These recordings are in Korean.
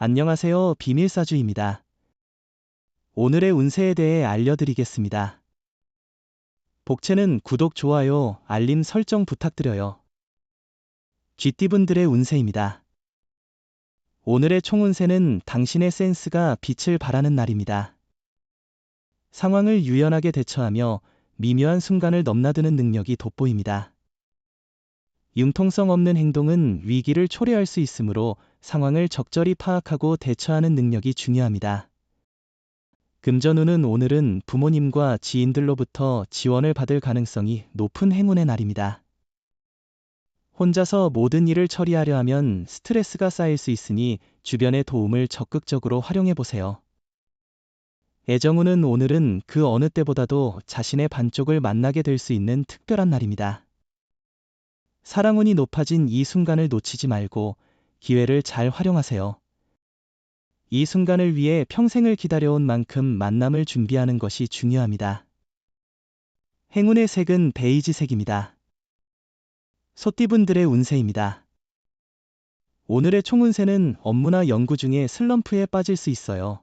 안녕하세요. 비밀사주입니다. 오늘의 운세에 대해 알려드리겠습니다. 복채는 구독, 좋아요, 알림 설정 부탁드려요. 쥐띠분들의 운세입니다. 오늘의 총운세는 당신의 센스가 빛을 발하는 날입니다. 상황을 유연하게 대처하며 미묘한 순간을 넘나드는 능력이 돋보입니다. 융통성 없는 행동은 위기를 초래할 수 있으므로 상황을 적절히 파악하고 대처하는 능력이 중요합니다. 금전운은 오늘은 부모님과 지인들로부터 지원을 받을 가능성이 높은 행운의 날입니다. 혼자서 모든 일을 처리하려 하면 스트레스가 쌓일 수 있으니 주변의 도움을 적극적으로 활용해 보세요. 애정운은 오늘은 그 어느 때보다도 자신의 반쪽을 만나게 될 수 있는 특별한 날입니다. 사랑운이 높아진 이 순간을 놓치지 말고 기회를 잘 활용하세요. 이 순간을 위해 평생을 기다려온 만큼 만남을 준비하는 것이 중요합니다. 행운의 색은 베이지색입니다. 소띠분들의 운세입니다. 오늘의 총운세는 업무나 연구 중에 슬럼프에 빠질 수 있어요.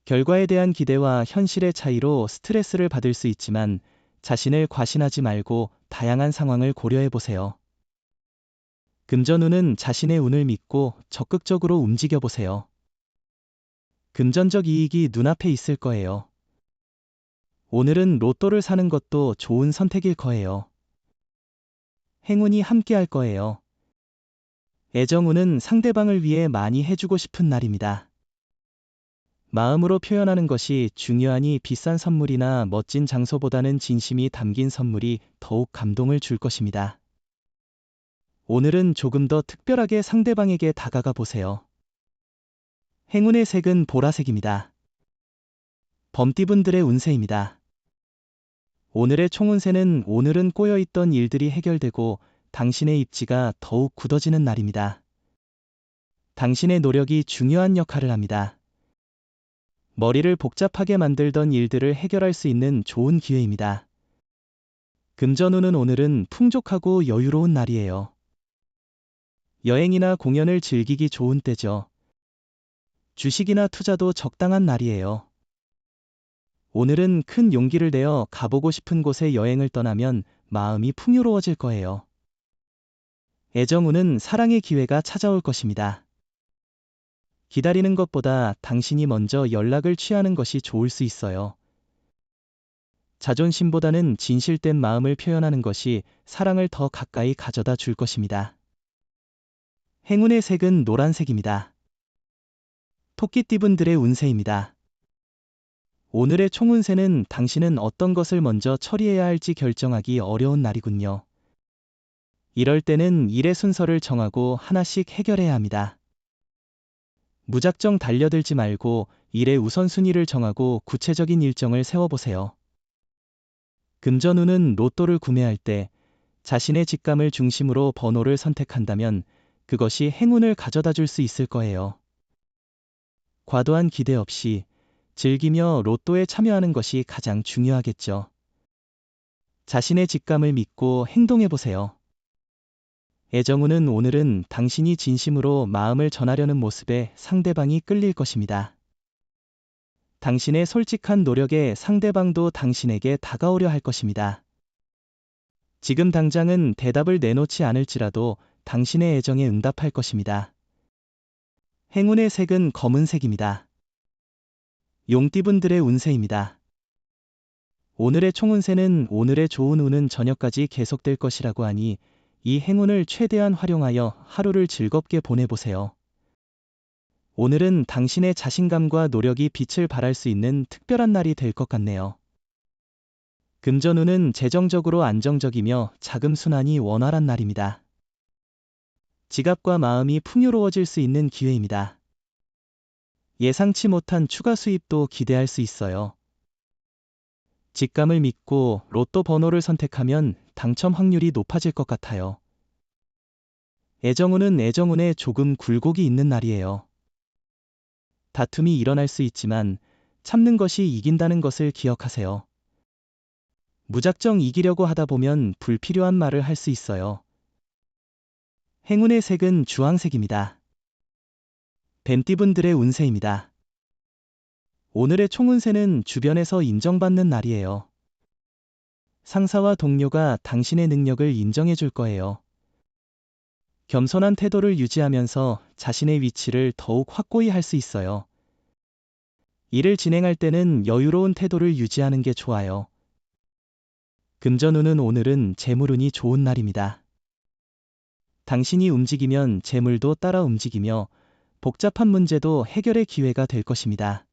결과에 대한 기대와 현실의 차이로 스트레스를 받을 수 있지만 자신을 과신하지 말고 다양한 상황을 고려해 보세요. 금전운은 자신의 운을 믿고 적극적으로 움직여 보세요. 금전적 이익이 눈앞에 있을 거예요. 오늘은 로또를 사는 것도 좋은 선택일 거예요. 행운이 함께할 거예요. 애정운은 상대방을 위해 많이 해주고 싶은 날입니다. 마음으로 표현하는 것이 중요하니 비싼 선물이나 멋진 장소보다는 진심이 담긴 선물이 더욱 감동을 줄 것입니다. 오늘은 조금 더 특별하게 상대방에게 다가가 보세요. 행운의 색은 보라색입니다. 범띠분들의 운세입니다. 오늘의 총운세는 오늘은 꼬여있던 일들이 해결되고 당신의 입지가 더욱 굳어지는 날입니다. 당신의 노력이 중요한 역할을 합니다. 머리를 복잡하게 만들던 일들을 해결할 수 있는 좋은 기회입니다. 금전운은 오늘은 풍족하고 여유로운 날이에요. 여행이나 공연을 즐기기 좋은 때죠. 주식이나 투자도 적당한 날이에요. 오늘은 큰 용기를 내어 가보고 싶은 곳에 여행을 떠나면 마음이 풍요로워질 거예요. 애정운은 사랑의 기회가 찾아올 것입니다. 기다리는 것보다 당신이 먼저 연락을 취하는 것이 좋을 수 있어요. 자존심보다는 진실된 마음을 표현하는 것이 사랑을 더 가까이 가져다 줄 것입니다. 행운의 색은 노란색입니다. 토끼띠분들의 운세입니다. 오늘의 총운세는 당신은 어떤 것을 먼저 처리해야 할지 결정하기 어려운 날이군요. 이럴 때는 일의 순서를 정하고 하나씩 해결해야 합니다. 무작정 달려들지 말고 일의 우선순위를 정하고 구체적인 일정을 세워보세요. 금전운은 로또를 구매할 때 자신의 직감을 중심으로 번호를 선택한다면 그것이 행운을 가져다 줄 수 있을 거예요. 과도한 기대 없이 즐기며 로또에 참여하는 것이 가장 중요하겠죠. 자신의 직감을 믿고 행동해보세요. 애정운은 오늘은 당신이 진심으로 마음을 전하려는 모습에 상대방이 끌릴 것입니다. 당신의 솔직한 노력에 상대방도 당신에게 다가오려 할 것입니다. 지금 당장은 대답을 내놓지 않을지라도 당신의 애정에 응답할 것입니다. 행운의 색은 검은색입니다. 용띠분들의 운세입니다. 오늘의 총운세는 오늘의 좋은 운은 저녁까지 계속될 것이라고 하니 이 행운을 최대한 활용하여 하루를 즐겁게 보내보세요. 오늘은 당신의 자신감과 노력이 빛을 발할 수 있는 특별한 날이 될 것 같네요. 금전운은 재정적으로 안정적이며 자금 순환이 원활한 날입니다. 지갑과 마음이 풍요로워질 수 있는 기회입니다. 예상치 못한 추가 수입도 기대할 수 있어요. 직감을 믿고 로또 번호를 선택하면 당첨 확률이 높아질 것 같아요. 애정운은 애정운에 조금 굴곡이 있는 날이에요. 다툼이 일어날 수 있지만 참는 것이 이긴다는 것을 기억하세요. 무작정 이기려고 하다 보면 불필요한 말을 할 수 있어요. 행운의 색은 주황색입니다. 뱀띠분들의 운세입니다. 오늘의 총운세는 주변에서 인정받는 날이에요. 상사와 동료가 당신의 능력을 인정해 줄 거예요. 겸손한 태도를 유지하면서 자신의 위치를 더욱 확고히 할 수 있어요. 일을 진행할 때는 여유로운 태도를 유지하는 게 좋아요. 금전운은 오늘은 재물운이 좋은 날입니다. 당신이 움직이면 재물도 따라 움직이며 복잡한 문제도 해결의 기회가 될 것입니다.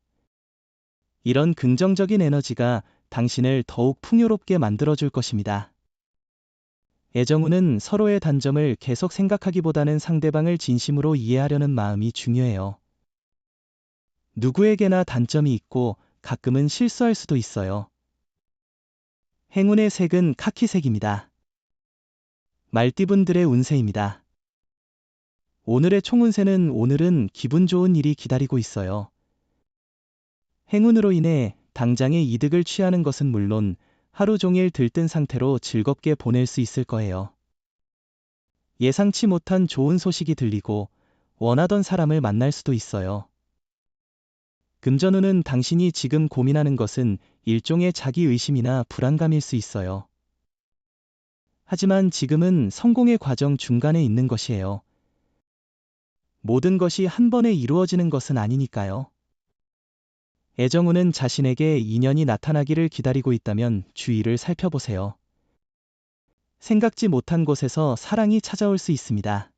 이런 긍정적인 에너지가 당신을 더욱 풍요롭게 만들어줄 것입니다. 애정운은 서로의 단점을 계속 생각하기보다는 상대방을 진심으로 이해하려는 마음이 중요해요. 누구에게나 단점이 있고 가끔은 실수할 수도 있어요. 행운의 색은 카키색입니다. 말띠분들의 운세입니다. 오늘의 총운세는 오늘은 기분 좋은 일이 기다리고 있어요. 행운으로 인해 당장의 이득을 취하는 것은 물론 하루 종일 들뜬 상태로 즐겁게 보낼 수 있을 거예요. 예상치 못한 좋은 소식이 들리고 원하던 사람을 만날 수도 있어요. 금전운은 당신이 지금 고민하는 것은 일종의 자기의심이나 불안감일 수 있어요. 하지만 지금은 성공의 과정 중간에 있는 것이에요. 모든 것이 한 번에 이루어지는 것은 아니니까요. 애정운은 자신에게 인연이 나타나기를 기다리고 있다면 주위를 살펴보세요. 생각지 못한 곳에서 사랑이 찾아올 수 있습니다.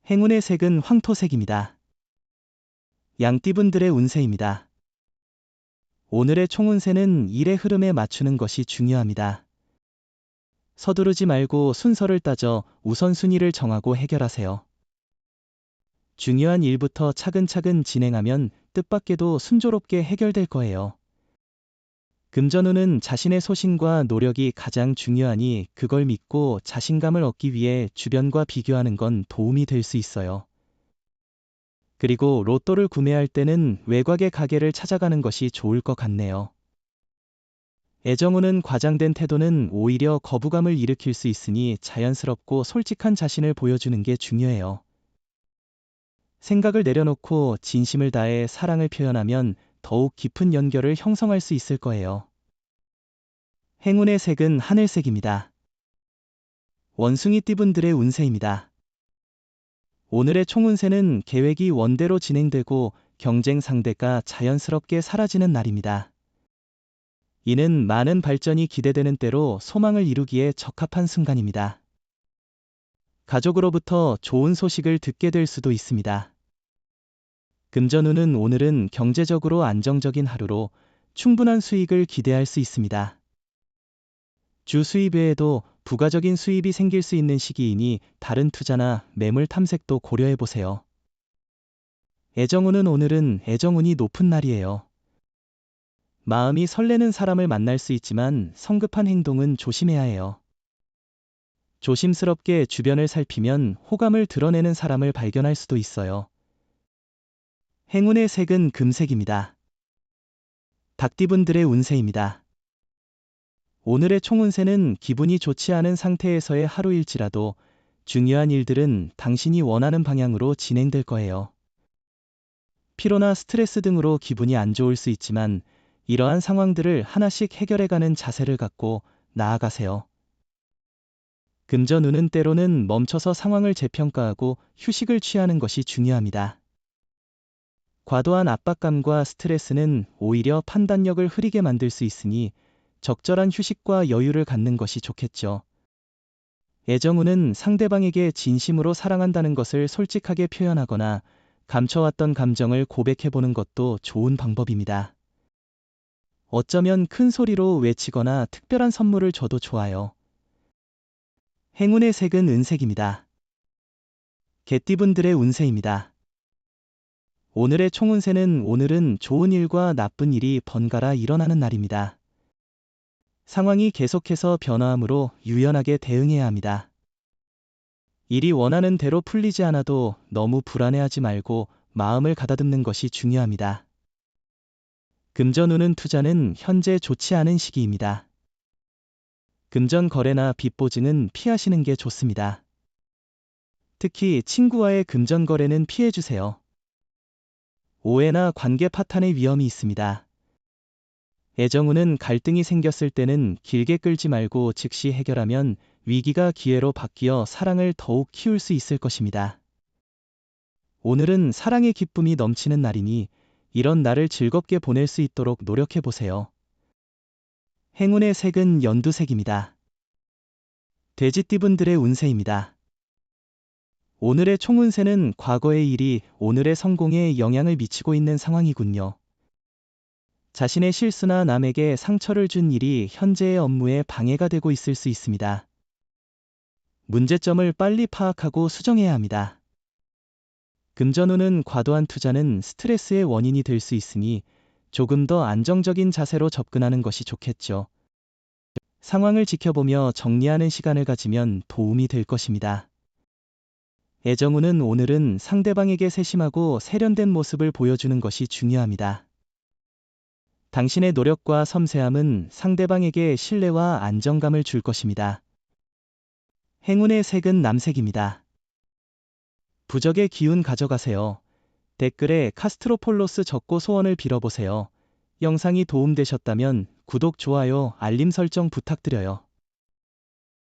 행운의 색은 황토색입니다. 양띠분들의 운세입니다. 오늘의 총운세는 일의 흐름에 맞추는 것이 중요합니다. 서두르지 말고 순서를 따져 우선순위를 정하고 해결하세요. 중요한 일부터 차근차근 진행하면 뜻밖에도 순조롭게 해결될 거예요. 금전운은 자신의 소신과 노력이 가장 중요하니 그걸 믿고 자신감을 얻기 위해 주변과 비교하는 건 도움이 될 수 있어요. 그리고 로또를 구매할 때는 외곽의 가게를 찾아가는 것이 좋을 것 같네요. 애정운은 과장된 태도는 오히려 거부감을 일으킬 수 있으니 자연스럽고 솔직한 자신을 보여주는 게 중요해요. 생각을 내려놓고 진심을 다해 사랑을 표현하면 더욱 깊은 연결을 형성할 수 있을 거예요. 행운의 색은 하늘색입니다. 원숭이띠분들의 운세입니다. 오늘의 총운세는 계획이 원대로 진행되고 경쟁 상대가 자연스럽게 사라지는 날입니다. 이는 많은 발전이 기대되는 때로 소망을 이루기에 적합한 순간입니다. 가족으로부터 좋은 소식을 듣게 될 수도 있습니다. 금전운은 오늘은 경제적으로 안정적인 하루로 충분한 수익을 기대할 수 있습니다. 주 수입 외에도 부가적인 수입이 생길 수 있는 시기이니 다른 투자나 매물 탐색도 고려해 보세요. 애정운은 오늘은 애정운이 높은 날이에요. 마음이 설레는 사람을 만날 수 있지만 성급한 행동은 조심해야 해요. 조심스럽게 주변을 살피면 호감을 드러내는 사람을 발견할 수도 있어요. 행운의 색은 금색입니다. 닭띠분들의 운세입니다. 오늘의 총운세는 기분이 좋지 않은 상태에서의 하루일지라도 중요한 일들은 당신이 원하는 방향으로 진행될 거예요. 피로나 스트레스 등으로 기분이 안 좋을 수 있지만 이러한 상황들을 하나씩 해결해가는 자세를 갖고 나아가세요. 금전운은 때로는 멈춰서 상황을 재평가하고 휴식을 취하는 것이 중요합니다. 과도한 압박감과 스트레스는 오히려 판단력을 흐리게 만들 수 있으니 적절한 휴식과 여유를 갖는 것이 좋겠죠. 애정운은 상대방에게 진심으로 사랑한다는 것을 솔직하게 표현하거나 감춰왔던 감정을 고백해보는 것도 좋은 방법입니다. 어쩌면 큰 소리로 외치거나 특별한 선물을 줘도 좋아요. 행운의 색은 은색입니다. 개띠분들의 운세입니다. 오늘의 총운세는 오늘은 좋은 일과 나쁜 일이 번갈아 일어나는 날입니다. 상황이 계속해서 변화하므로 유연하게 대응해야 합니다. 일이 원하는 대로 풀리지 않아도 너무 불안해하지 말고 마음을 가다듬는 것이 중요합니다. 금전운은 투자는 현재 좋지 않은 시기입니다. 금전 거래나 빚 보증은 피하시는 게 좋습니다. 특히 친구와의 금전 거래는 피해주세요. 오해나 관계 파탄의 위험이 있습니다. 애정운은 갈등이 생겼을 때는 길게 끌지 말고 즉시 해결하면 위기가 기회로 바뀌어 사랑을 더욱 키울 수 있을 것입니다. 오늘은 사랑의 기쁨이 넘치는 날이니 이런 날을 즐겁게 보낼 수 있도록 노력해 보세요. 행운의 색은 연두색입니다. 돼지띠분들의 운세입니다. 오늘의 총운세는 과거의 일이 오늘의 성공에 영향을 미치고 있는 상황이군요. 자신의 실수나 남에게 상처를 준 일이 현재의 업무에 방해가 되고 있을 수 있습니다. 문제점을 빨리 파악하고 수정해야 합니다. 금전운은 과도한 투자는 스트레스의 원인이 될 수 있으니 조금 더 안정적인 자세로 접근하는 것이 좋겠죠. 상황을 지켜보며 정리하는 시간을 가지면 도움이 될 것입니다. 애정운은 오늘은 상대방에게 세심하고 세련된 모습을 보여주는 것이 중요합니다. 당신의 노력과 섬세함은 상대방에게 신뢰와 안정감을 줄 것입니다. 행운의 색은 남색입니다. 부적의 기운 가져가세요. 댓글에 카스트로폴로스 적고 소원을 빌어보세요. 영상이 도움되셨다면 구독, 좋아요, 알림 설정 부탁드려요.